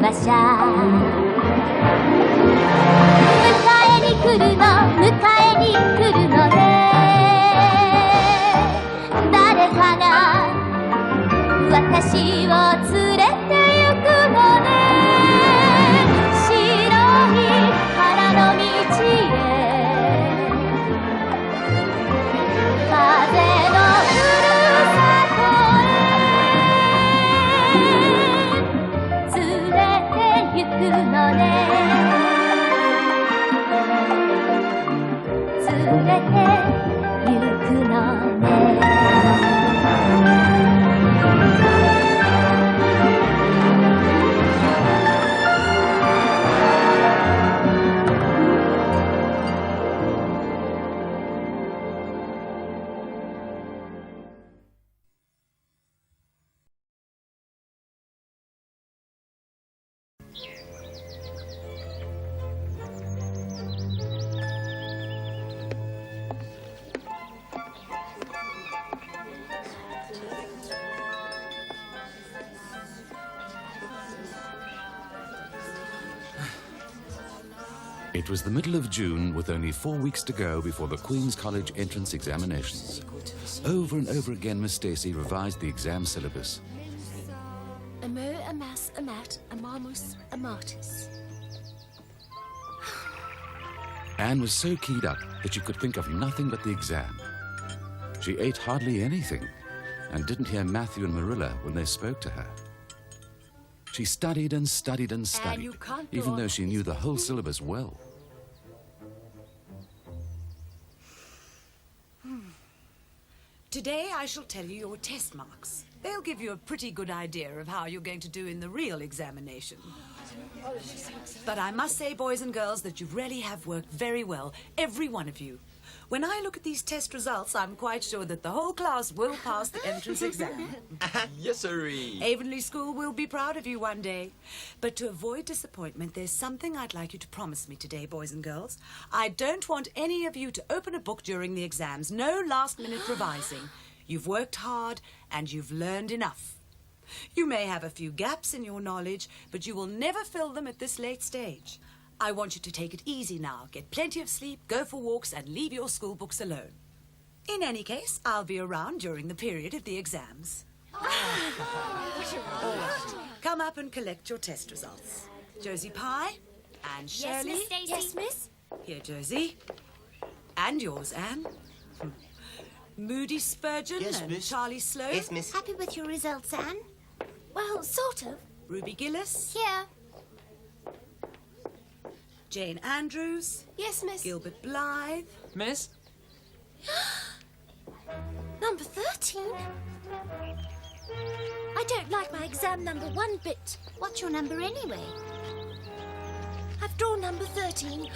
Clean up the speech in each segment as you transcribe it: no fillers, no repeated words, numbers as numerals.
馬車迎えに来るの迎えに来るのね誰かが私を連れて行くのね白い花の道へ風のふるさとへ連れて行くのね連れて行くのねIt was the middle of June, with only 4 weeks to go before the Queen's College entrance examinations. Over and over again, Miss Stacy revised the exam syllabus. A mo, a mas, a mat, a marmus, a martis. Anne was so keyed up that she could think of nothing but the exam. She ate hardly anything and didn't hear Matthew and Marilla when they spoke to her. She studied and studied and studied, even though she knew the whole syllabus well. Today I shall tell you your test marks. They'll give you a pretty good idea of how you're going to do in the real examination. But I must say, boys and girls, that you really have worked very well, every one of you. When I look at these test results, I'm quite sure that the whole class will pass the entrance exam. Yes, sirree. Avonlea School will be proud of you one day. But to avoid disappointment, there's something I'd like you to promise me today, boys and girls. I don't want any of you to open a book during the exams. No last-minute revising. You've worked hard and you've learned enough. You may have a few gaps in your knowledge, but you will never fill them at this late stage. I want you to take it easy now, get plenty of sleep, go for walks, and leave your school books alone. In any case, I'll be around during the period of the exams. All right. Come up and collect your test results. Josie Pye, Anne Shirley. Yes, Miss Stacy. Yes, Miss. Here, Josie. And yours, Anne. Moody Spurgeon Yes, and miss. Charlie Sloan. Yes, miss. Happy with your results, Anne? Well, sort of. Ruby Gillis. Here. Jane Andrews. Yes, Miss. Gilbert Blythe. Miss? Number 13? I don't like my exam number one bit. What's your number anyway? I've drawn number 13.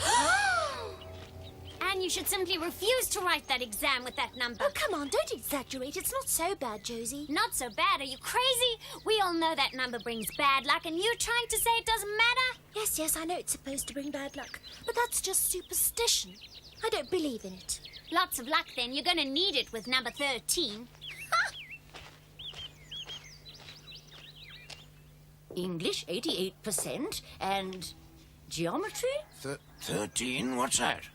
And you should simply refuse to write that exam with that number. Oh, come on, don't exaggerate. It's not so bad, Josie. Not so bad. Are you crazy? We all know that number brings bad luck, and you trying to say it doesn't matter? Yes, I know it's supposed to bring bad luck. But that's just superstition. I don't believe in it. Lots of luck, then. You're going to need it with number 13. English, 88%, and geometry? 13? What's that?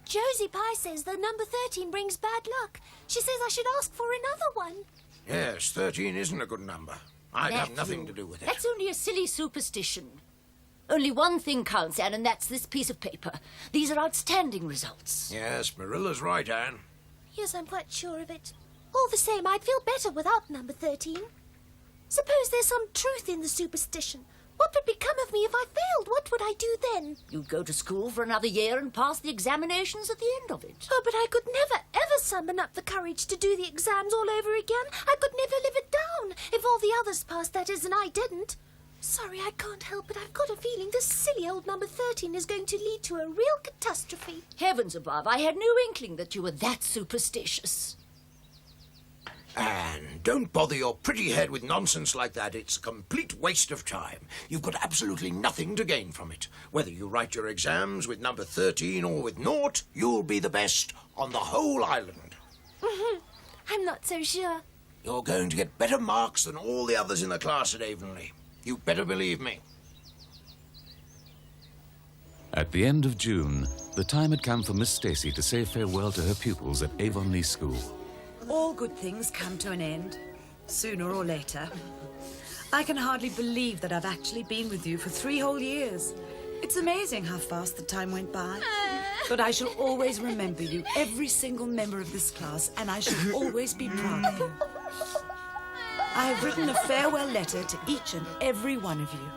Josie Pye says the number 13 brings bad luck. She says I should ask for another one. Yes, 13 isn't a good number. I'd have nothing to do with it. That's only a silly superstition. Only one thing counts, Anne, and that's this piece of paper. These are outstanding results. Yes, Marilla's right, Anne. Yes, I'm quite sure of it. All the same, I'd feel better without number 13. Suppose there's some truth in the superstition. What would become of me if I failed? What would I do then? You'd go to school for another year and pass the examinations at the end of it. Oh, but I could never, ever summon up the courage to do the exams all over again. I could never live it down. If all the others passed, that is, and I didn't. Sorry, I can't help it. I've got a feeling this silly old number 13 is going to lead to a real catastrophe. Heavens above, I had no inkling that you were that superstitious. Anne, don't bother your pretty head with nonsense like that. It's a complete waste of time. You've got absolutely nothing to gain from it. Whether you write your exams with number 13 or with naught, you'll be the best on the whole island. I'm not so sure. You're going to get better marks than all the others in the class at Avonlea. You better believe me. At the end of June, the time had come for Miss Stacy to say farewell to her pupils at Avonlea School. All good things come to an end, sooner or later. I can hardly believe that I've actually been with you for 3 whole years. It's amazing how fast the time went by. But I shall always remember you, every single member of this class, and I shall always be proud of you. I have written a farewell letter to each and every one of you.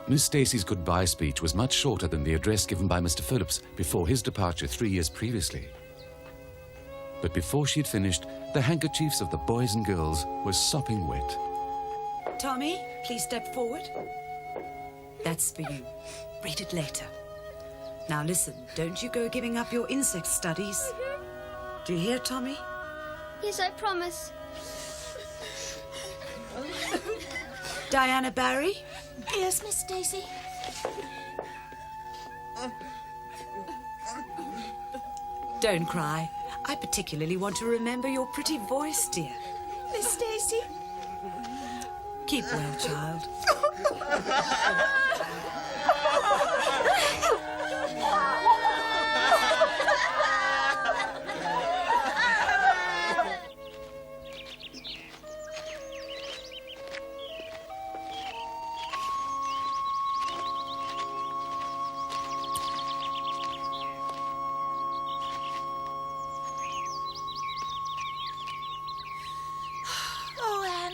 Miss Stacy's goodbye speech was much shorter than the address given by Mr. Phillips before his departure 3 years previously. But before she had finished, the handkerchiefs of the boys and girls were sopping wet. Tommy, please step forward. That's for you. Read it later. Now listen, don't you go giving up your insect studies. Do you hear, Tommy? Yes, I promise. Diana Barry? Yes, Miss Stacy. Don't cry. I particularly want to remember your pretty voice, dear. Miss Stacy. Keep well, child.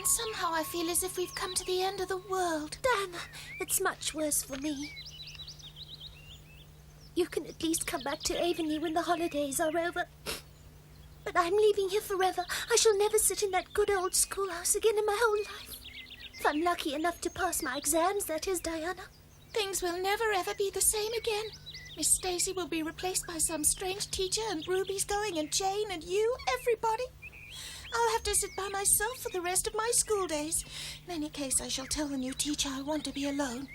Somehow I feel as if we've come to the end of the world. Diana, it's much worse for me. You can at least come back to Avonlea when the holidays are over. But I'm leaving here forever. I shall never sit in that good old schoolhouse again in my whole life. If I'm lucky enough to pass my exams, that is, Diana. Things will never ever be the same again. Miss Stacy will be replaced by some strange teacher, and Ruby's going, and Jane, and you, everybody. I'll have to sit by myself for the rest of my school days. In any case, I shall tell the new teacher I want to be alone.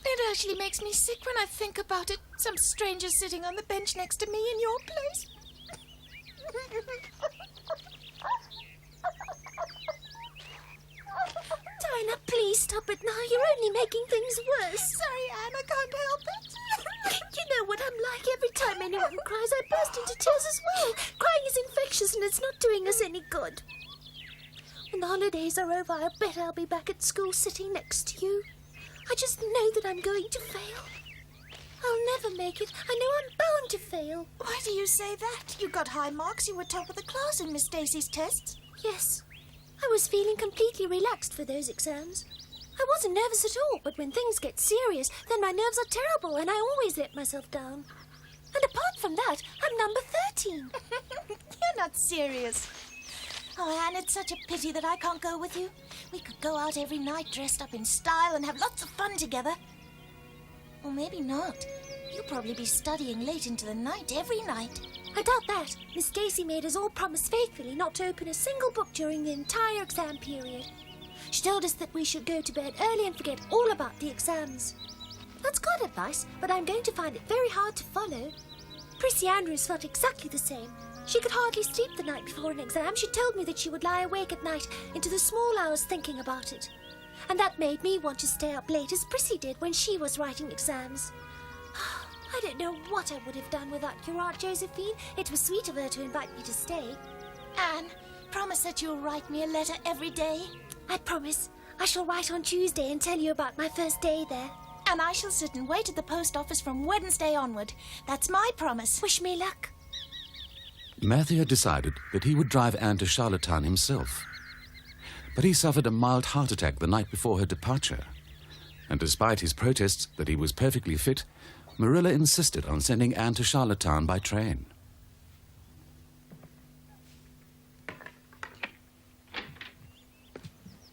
It actually makes me sick when I think about it. Some stranger sitting on the bench next to me in your place. Diana, please stop it now. You're only making things worse. Sorry, Anne, I can't help it. You know what I'm like. Every time anyone cries, I burst into tears as well. Crying is infectious and it's not doing us any good. When the holidays are over, I bet I'll be back at school sitting next to you. I just know that I'm going to fail. I'll never make it. I know I'm bound to fail. Why do you say that? You got high marks. You were top of the class in Miss Stacy's tests. Yes. I was feeling completely relaxed for those exams. I wasn't nervous at all, but when things get serious, then my nerves are terrible and I always let myself down. And apart from that, I'm number 13. You're not serious. Oh, Anne, it's such a pity that I can't go with you. We could go out every night dressed up in style and have lots of fun together. Or maybe not. You'll probably be studying late into the night every night. I doubt that. Miss Stacy made us all promise faithfully not to open a single book during the entire exam period. She told us that we should go to bed early and forget all about the exams. That's good advice, but I'm going to find it very hard to follow. Prissy Andrews felt exactly the same. She could hardly sleep the night before an exam. She told me that she would lie awake at night into the small hours thinking about it. And that made me want to stay up late as Prissy did when she was writing exams. I don't know what I would have done without your Aunt Josephine. It was sweet of her to invite me to stay. Anne, promise that you'll write me a letter every day. I promise. I shall write on Tuesday and tell you about my first day there. And I shall sit and wait at the post office from Wednesday onward. That's my promise. Wish me luck. Matthew had decided that he would drive Anne to Charlottetown himself. But he suffered a mild heart attack the night before her departure. And despite his protests that he was perfectly fit, Marilla insisted on sending Anne to Charlottetown by train.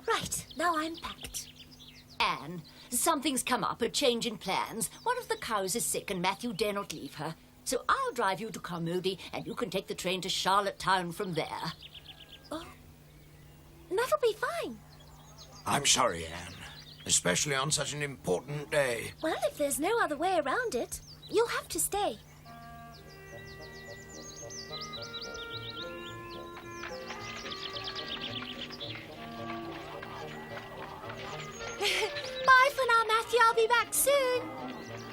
Right, now I'm packed. Anne, something's come up, a change in plans. One of the cows is sick and Matthew dare not leave her. So I'll drive you to Carmody and you can take the train to Charlottetown from there. Oh, that'll be fine. I'm sorry, Anne. Especially on such an important day. Well, if there's no other way around it, you'll have to stay. Matthew, I'll be back soon.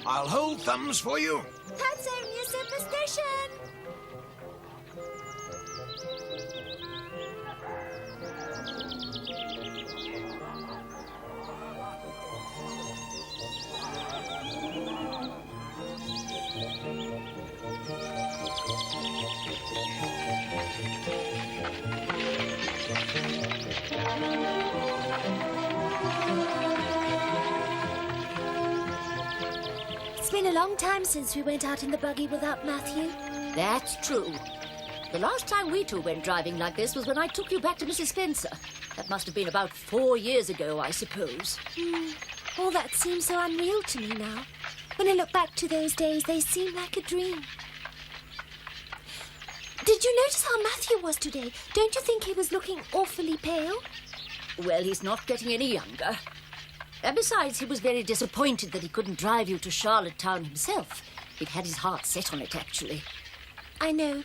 I'll hold thumbs for you. That's only a superstition. It's been a long time since we went out in the buggy without Matthew. That's true. The last time we two went driving like this was when I took you back to Mrs. Spencer. That must have been about 4 years ago, I suppose. All that seems so unreal to me now. When I look back to those days, they seem like a dream. Did you notice how Matthew was today? Don't you think he was looking awfully pale? Well, he's not getting any younger. And besides, he was very disappointed that he couldn't drive you to Charlottetown himself. He'd had his heart set on it, actually. I know.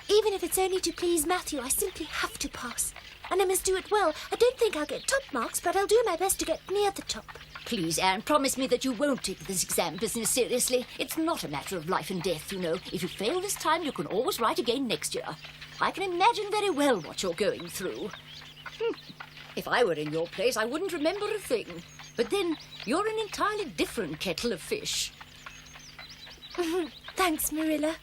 Even if it's only to please Matthew, I simply have to pass. And I must do it well. I don't think I'll get top marks, but I'll do my best to get near the top. Please, Anne, promise me that you won't take this exam business seriously. It's not a matter of life and death, you know. If you fail this time, you can always write again next year. I can imagine very well what you're going through. If I were in your place, I wouldn't remember a thing. But then, you're an entirely different kettle of fish. Thanks, Marilla.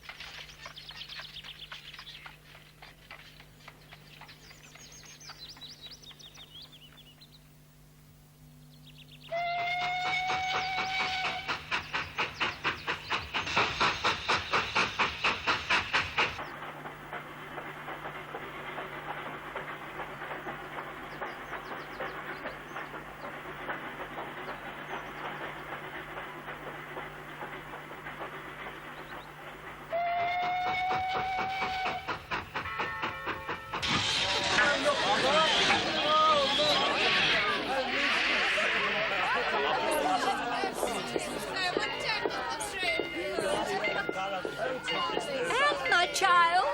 Anne, my child.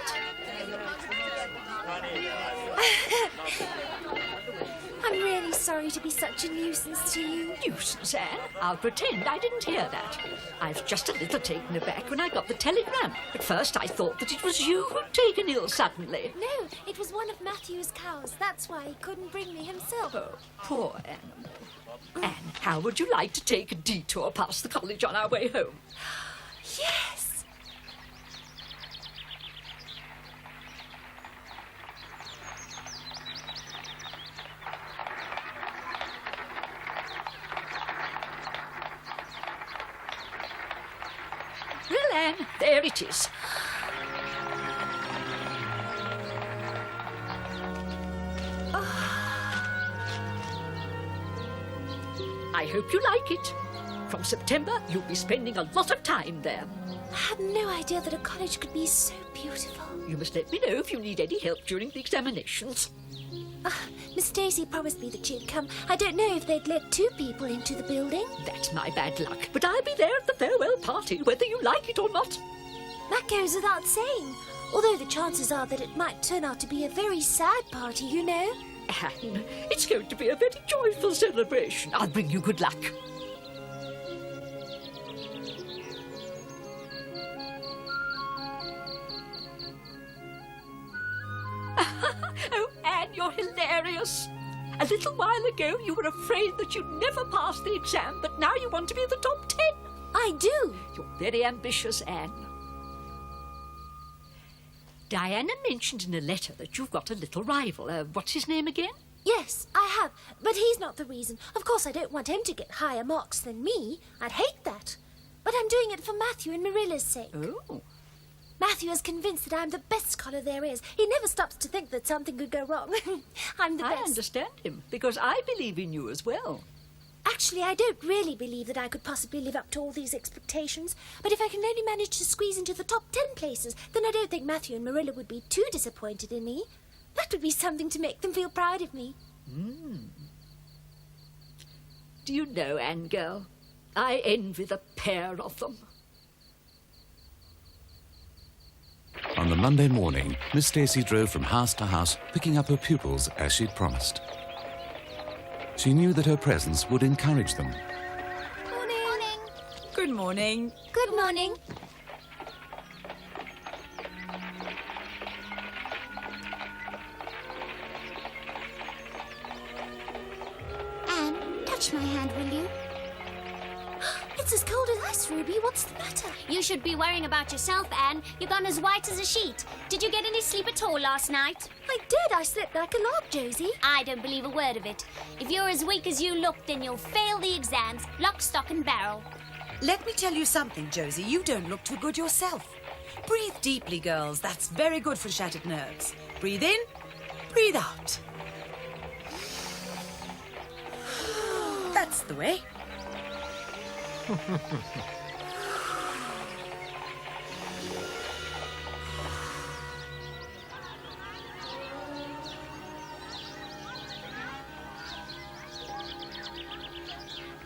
I'm really sorry to be such a nuisance to you. Nuisance, Anne? I'll pretend I didn't hear that. I was just a little taken aback when I got the telegram. At first I thought that it was you who'd taken ill suddenly. No, it was one of Matthew's cows. That's why he couldn't bring me himself. Oh, poor animal. Anne, how would you like to take a detour past the college on our way home? Yes! Well, Anne, there it is. I hope you like it. From September, you'll be spending a lot of time there. I had no idea that a college could be so beautiful. You must let me know if you need any help during the examinations. Miss Stacy promised me that she'd come. I don't know if they'd let 2 people into the building. That's my bad luck, but I'll be there at the farewell party, whether you like it or not. That goes without saying. Although the chances are that it might turn out to be a very sad party, you know. Anne, it's going to be a very joyful celebration. I'll bring you good luck. Oh, Anne, you're hilarious. A little while ago, you were afraid that you'd never pass the exam, but now you want to be in the top 10. I do. You're very ambitious, Anne. Diana mentioned in a letter that you've got a little rival. What's his name again? Yes, I have. But he's not the reason. Of course, I don't want him to get higher marks than me. I'd hate that. But I'm doing it for Matthew and Marilla's sake. Oh. Matthew is convinced that I'm the best scholar there is. He never stops to think that something could go wrong. I'm the I best. understand him, because I believe in you as well. Actually, I don't really believe that I could possibly live up to all these expectations. But if I can only manage to squeeze into the top 10 places, then I don't think Matthew and Marilla would be too disappointed in me. That would be something to make them feel proud of me. Do you know, Anne girl, I envy the pair of them. On the Monday morning, Miss Stacy drove from house to house, picking up her pupils as she'd promised. She knew that her presence would encourage them. Morning. Good morning. Good morning. Anne, touch my hand, will you? It's as cold as ice, Ruby. What's the matter? You should be worrying about yourself, Anne. You've gone as white as a sheet. Did you get any sleep at all last night? I did. I slept like a log, Josie. I don't believe a word of it. If you're as weak as you look, then you'll fail the exams, lock, stock and barrel. Let me tell you something, Josie. You don't look too good yourself. Breathe deeply, girls. That's very good for shattered nerves. Breathe in, breathe out. That's the way.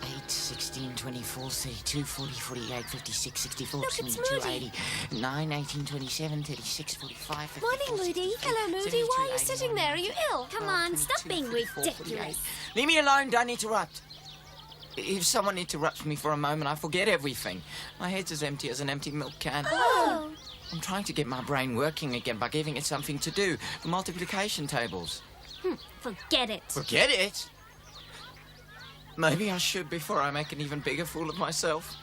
Eight, 16, 24, 32, 40, 48, 56, 64, Look, it's 72, Moody. 80, 9, 18, 27, 36, 45, 54, Morning, Moody. 62, Hello, Moody. 72, Why are you 81, sitting there? Are you ill? Come on, 22, stop being 54, 48. ridiculous. Leave me alone, don't interrupt. If someone interrupts me for a moment, I forget everything. My head's as empty as an empty milk can. Oh. I'm trying to get my brain working again by giving it something to do. The multiplication tables. Forget it. Forget it? Maybe I should before I make an even bigger fool of myself.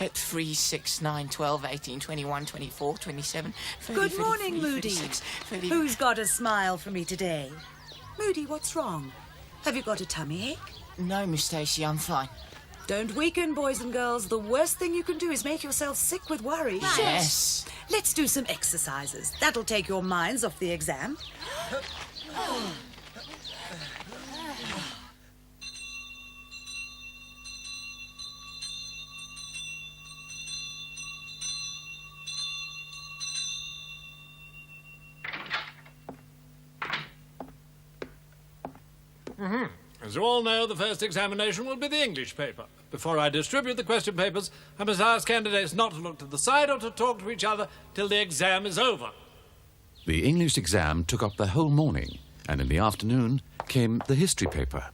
At 3, 6, 9, 12, 18, 21, 24, 27, 30, Good 33, morning, Moody. 36, 30... Who's got a smile for me today? Moody, what's wrong? Have you got a tummy ache? No, Miss Stacey, I'm fine. Don't weaken, boys and girls. The worst thing you can do is make yourself sick with worry. Yes. Let's do some exercises. That'll take your minds off the exam. As you all know, the first examination will be the English paper. Before I distribute the question papers, I must ask candidates not to look to the side or to talk to each other till the exam is over. The English exam took up the whole morning, and in the afternoon came the history paper.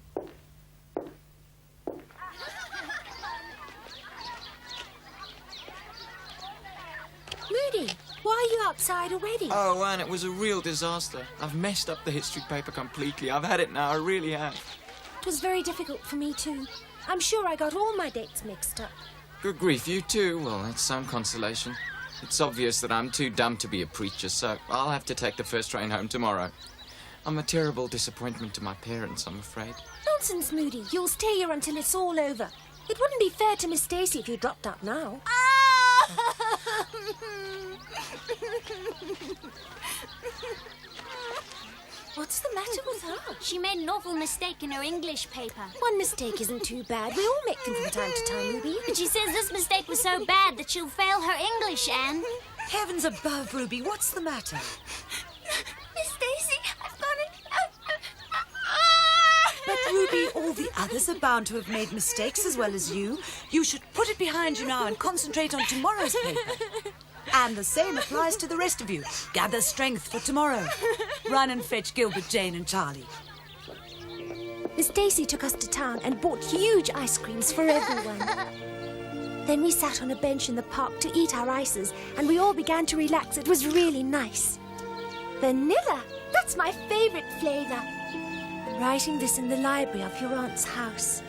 Moody, why are you outside already? Oh, Anne, it was a real disaster. I've messed up the history paper completely. I've had it now, I really have. It was very difficult for me too. I'm sure I got all my dates mixed up. Good grief, you too? Well, that's some consolation. It's obvious that I'm too dumb to be a preacher, so I'll have to take the first train home tomorrow. I'm a terrible disappointment to my parents, I'm afraid. Nonsense, Moody. You'll stay here until it's all over. It wouldn't be fair to Miss Stacey if you dropped out now. What's the matter with her? She made an awful mistake in her English paper. One mistake isn't too bad. We all make them from time to time, Ruby. But she says this mistake was so bad that she'll fail her English, Anne. Heavens above, Ruby, what's the matter? Miss Stacey, I've got it. But, Ruby, all the others are bound to have made mistakes as well as you. You should put it behind you now and concentrate on tomorrow's paper. And the same applies to the rest of you. Gather strength for tomorrow. Run and fetch Gilbert, Jane and Charlie. Miss Stacey took us to town and bought huge ice creams for everyone. Then we sat on a bench in the park to eat our ices, and we all began to relax. It was really nice. Vanilla! That's my favourite flavour. I'm writing this in the library of your aunt's house.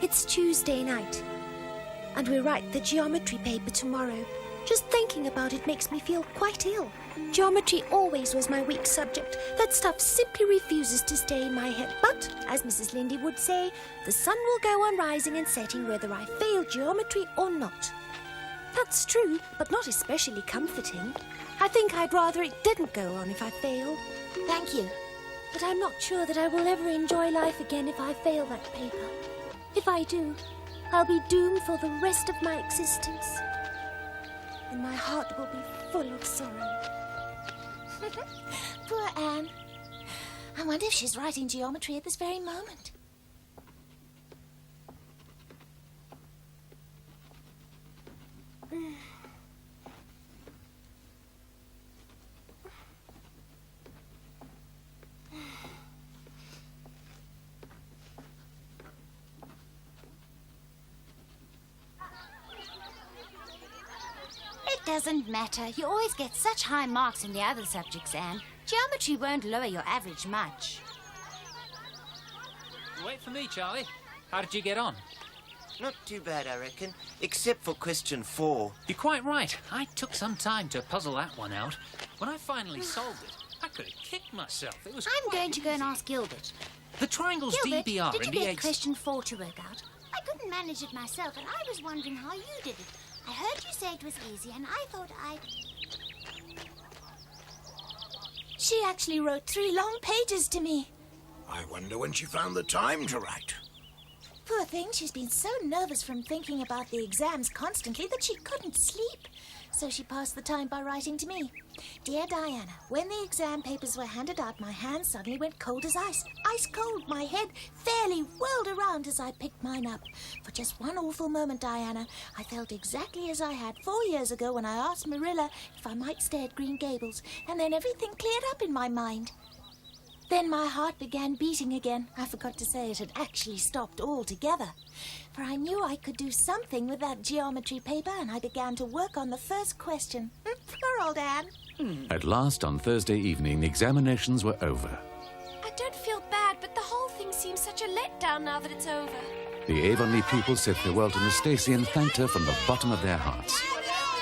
It's Tuesday night, and we write the geometry paper tomorrow. Just thinking about it makes me feel quite ill. Geometry always was my weak subject. That stuff simply refuses to stay in my head. But, as Mrs. Lindy would say, the sun will go on rising and setting whether I fail geometry or not. That's true, but not especially comforting. I think I'd rather it didn't go on if I failed. Thank you. But I'm not sure that I will ever enjoy life again if I fail that paper. If I do, I'll be doomed for the rest of my existence. And my heart will be full of sorrow. Poor Anne. I wonder if she's writing geometry at this very moment. doesn't matter. You always get such high marks in the other subjects, Anne. Geometry won't lower your average much. Wait for me, Charlie. How did you get on? Not too bad, I reckon. Except for question 4. You're quite right. I took some time to puzzle that one out. When I finally solved it, I could have kicked myself. It was I'm going to go and ask Gilbert. The triangles Gilbert, DBR did and you get DX... question 4 to work out? I couldn't manage it myself, and I was wondering how you did it. I heard you say it was easy, and I thought I'd... She actually wrote 3 long pages to me. I wonder when she found the time to write. Poor thing, she's been so nervous from thinking about the exams constantly that she couldn't sleep. So she passed the time by writing to me. Dear Diana, when the exam papers were handed out, my hands suddenly went cold as ice. Ice cold. My head fairly whirled around as I picked mine up. For just one awful moment, Diana, I felt exactly as I had 4 years ago when I asked Marilla if I might stay at Green Gables, and then everything cleared up in my mind. Then my heart began beating again. I forgot to say it had actually stopped altogether. For I knew I could do something with that geometry paper, and I began to work on the first question. Poor old Anne. At last, on Thursday evening, the examinations were over. I don't feel bad, but the whole thing seems such a letdown now that it's over. The Avonlea pupils said farewell to Miss Stacy and thanked her from the bottom of their hearts.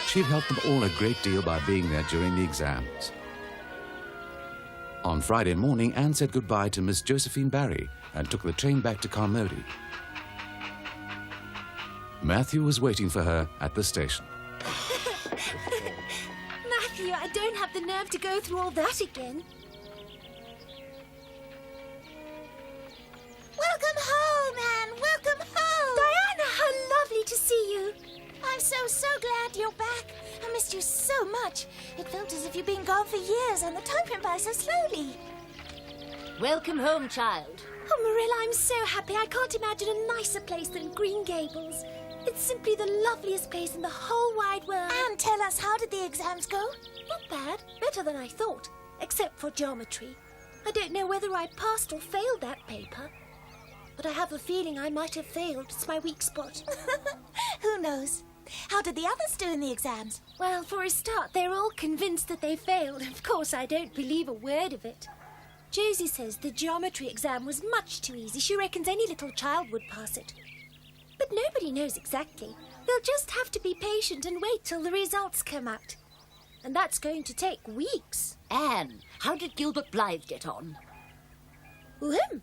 She'd helped them all a great deal by being there during the exams. On Friday morning, Anne said goodbye to Miss Josephine Barry and took the train back to Carmody. Matthew was waiting for her at the station. Matthew, I don't have the nerve to go through all that again. Welcome home, Anne. Welcome home. Diana, how lovely to see you. I'm so glad you're back. I missed you so much. It felt as if you'd been gone for years, and the time went by so slowly. Welcome home, child. Oh, Marilla, I'm so happy. I can't imagine a nicer place than Green Gables. It's simply the loveliest place in the whole wide world. Anne, tell us, how did the exams go? Not bad. Better than I thought. Except for geometry. I don't know whether I passed or failed that paper. But I have a feeling I might have failed. It's my weak spot. Who knows? How did the others do in the exams? Well, for a start, they're all convinced that they failed. Of course, I don't believe a word of it. Josie says the geometry exam was much too easy. She reckons any little child would pass it. But nobody knows exactly. They'll just have to be patient and wait till the results come out. And that's going to take weeks. Anne, how did Gilbert Blythe get on? Him?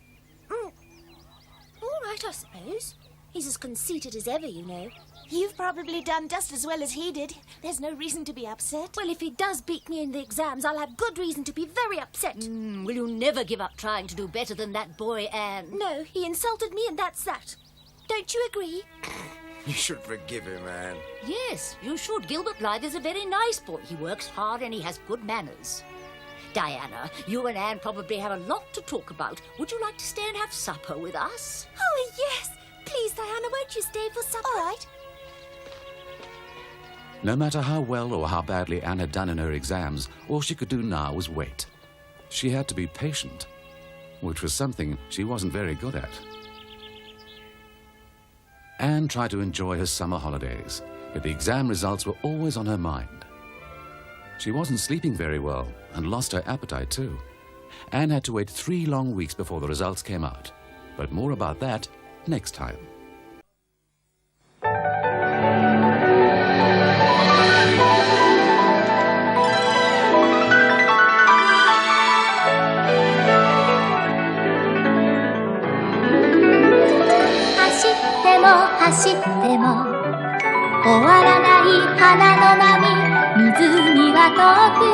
All right, I suppose. He's as conceited as ever, you know. You've probably done just as well as he did. There's no reason to be upset. Well, if he does beat me in the exams, I'll have good reason to be very upset. Will you never give up trying to do better than that boy, Anne? No, he insulted me and that's that. Don't you agree? You should forgive him, Anne. Yes, you should. Gilbert Blythe is a very nice boy. He works hard and he has good manners. Diana, you and Anne probably have a lot to talk about. Would you like to stay and have supper with us? Oh, yes. Please, Diana, won't you stay for supper? All right. No matter how well or how badly Anne had done in her exams, all she could do now was wait. She had to be patient, which was something she wasn't very good at. Anne tried to enjoy her summer holidays, but the exam results were always on her mind. She wasn't sleeping very well and lost her appetite too. Anne had to wait 3 long weeks before the results came out. But more about that next time.走っても終わらない花の波、湖は遠く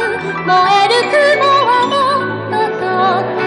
燃える雲はもっと遠く